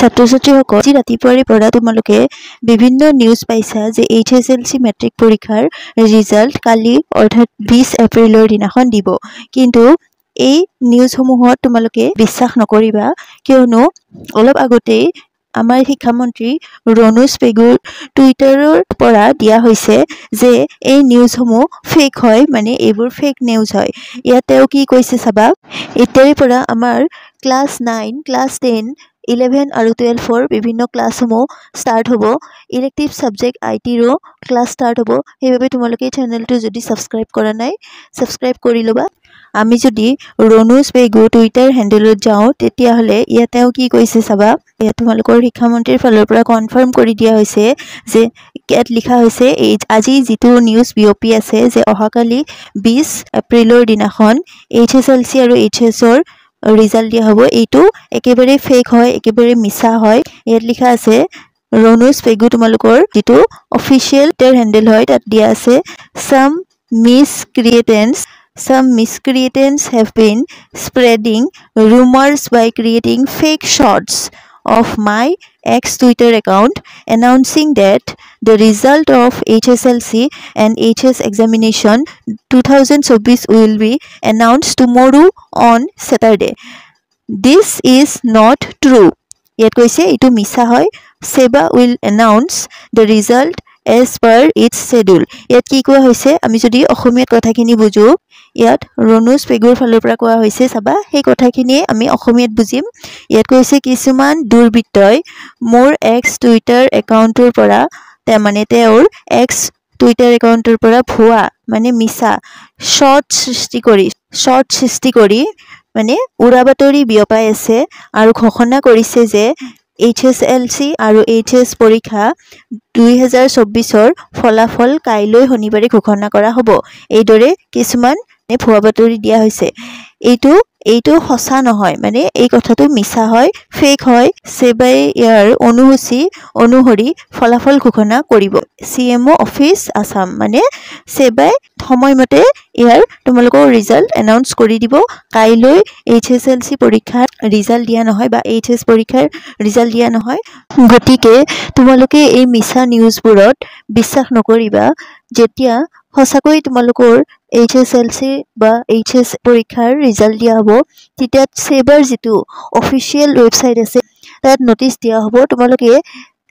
ছাত্ৰ ছাত্ৰীসকল আজি ৰাতিপুৱাৰে পৰা তোমালোকে বিভিন্ন নিউজ পাইছা যে HSLC মেট্ৰিক পৰীক্ষাৰ ৰিজাল্ট কালি অৰ্থাৎ 20 এপ্ৰিলৰ দিনাখন দিব কিন্তু এই নিউজসমূহত তোমালোকে বিশ্বাস নকৰিবা কিয়নো অলপ আগতে আমাৰ শিক্ষামন্ত্ৰী ৰনোজ পেগুৰ টুইটাৰৰ পৰা দিয়া হৈছে যে এই নিউজসমূহ ফেক হয় মানে এইবোৰ ফেক নিউজ হয় ইয়াতেও কি কৈছে চাবা এতিয়াৰে পৰা আমাৰ ক্লাস 9 ক্লাস 10 11 আৰু 12 বিভিন্ন ক্লাছসমূহ স্টাৰ্ট হ'ব ইলেক্টিভ সাবজেক্ট আইটি ৰো ক্লাছ স্টাৰ্ট হ'ব সেইভাবে তোমালোকে চেনেলটো যদি সাবস্ক্ৰাইব কৰা নাই সাবস্ক্ৰাইব কৰি লবা আমি যদি ৰনোজ পেগু টুইটাৰ হ্যান্ডেলত যাও তেতিয়া হলে ইয়াতেও কি কৈছে চাবা ইয়া তোমালোকৰ শিক্ষামন্ত্ৰীৰ ফালৰ পৰা কনফাৰ্ম কৰি দিয়া হৈছে যে ইয়াত লিখা হৈছে আজি যেটো নিউজ বিওপি আছে যে অহাকালি 20 এপ্ৰিলৰ দিনাখন HSLC আৰু HS ৰ ৰিজাল্ট দিয়া হ'ব এইটো একেবাৰে ফেক হয় একেবাৰে মিছা হয় ইয়াত লিখা আছে ৰনোজ পেগু তোমালোকৰ যেটো অফিশিয়াল টেৰ হ্যান্ডেল হয় তাত দিয়া আছে some miscreants have been spreading rumors by creating fake shots of my ex-Twitter account announcing that the result of HSLC and HS examination 2024 will be announced tomorrow on Saturday. This is not true. Yet koise itu misa hoy. SEBA will announce the result as per its schedule. Yet ki koa hoise ami jodi অসমীয়াত কথাখিনি বুজো ইয়াত ৰনোজ পেগুৰ ফালৰ পৰা কোৱা হৈছে চাবা সেই কথাখিনি আমি অসমীয়াত বুজিম ইয়াত কৈছে কিছুমান দুৰ্বৃত্তই মোৰ এক্স টুইটাৰ একাউণ্টৰ পৰা মানে তেওঁৰ এক্স টুইটাৰ একাউণ্টৰ পৰা ভুৱা মানে মিছা শৰ্ট সৃষ্টি কৰি মানে উৰাবাতৰি বিয়পাই আছে আৰু ঘোষণা কৰিছে যে HSLC আৰু HS পৰীক্ষা 2024 ৰ ফলাফল কাইলৈ শনিবাৰে ঘোষণা কৰা হ'ব এইদৰে কিছুমান ভুৱা বাতৰি দিয়া হৈছে এইটো সঁচা নহয় মানে এই কথাটো মিছা হয় ফেক হয় সেবাই ইয়াৰ অনুসূচী অনুসৰি ফলাফল ঘোষণা কৰিব CMO অফিস আসাম মানে সেবাই সময়মতে ইয়াৰ তোমালোকৰ ৰিজাল্ট এনাউন্স কৰি দিব কাইলৈ HSLC পৰীক্ষাৰ ৰিজাল্ট দিয়া নহয় বা HS পৰীক্ষাৰ ৰিজাল্ট দিয়া নহয় গতিকে তোমালোকে এই মিছা নিউজবোৰত বিশ্বাস নকৰিবা যেতিয়া সঁচাকৈ তোমালোকৰ HSLC বা HS পৰীক্ষাৰ ৰিজাল্ট দিয়া হ'ব তেতিয়া সেবাৰ যেটো অফিশিয়াল ওয়েবসাইট আছে তাত নোটিস দিয়া হ'ব তোমালোকে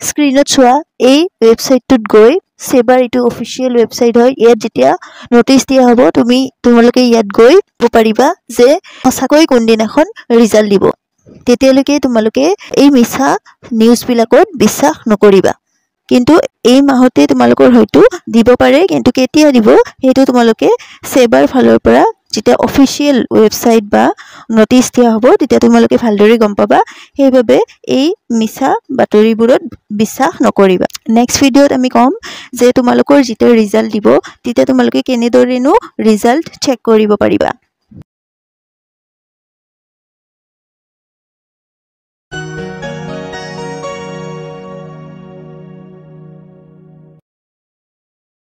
স্ক্ৰিনত চোৱা এই ওয়েবসাইটটোত গৈ সেবাৰ এটো অফিশিয়াল ওয়েবসাইট হয় ইয়াত যেতিয়া নোটিস দিয়া হ'ব তোমালোকে ইয়াত গৈ পাৰিবা যে সঁচাকৈ কোন দিনাখন ৰিজাল্ট দিব তেতিয়ালৈকে তোমালোকে এই মিছা নিউজ বিলাকত বিশ্বাস নকৰিবা কিন্তু এই মাহতে তোমালোকৰ হয়তো দিব পাৰে কিন্তু কেতিয়া দিব হেতু তোমালোকে সেবাৰ ফালৰ পৰা যেটা অফিশিয়াল ওয়েবসাইট বা নোটিস দিয়া হ'ব তেতিয়া তোমালোকে ভালদৰে গম পাবা সেইভাবে এই মিছা বাতৰিবোৰত বিশ্বাস নকৰিবা নেক্সট ভিডিওত আমি কম যে তোমালোকৰ যেটা ৰিজাল্ট দিব তেতিয়া তোমালোকে কেনেদৰেনো ৰিজাল্ট চেক কৰিব পাৰিবা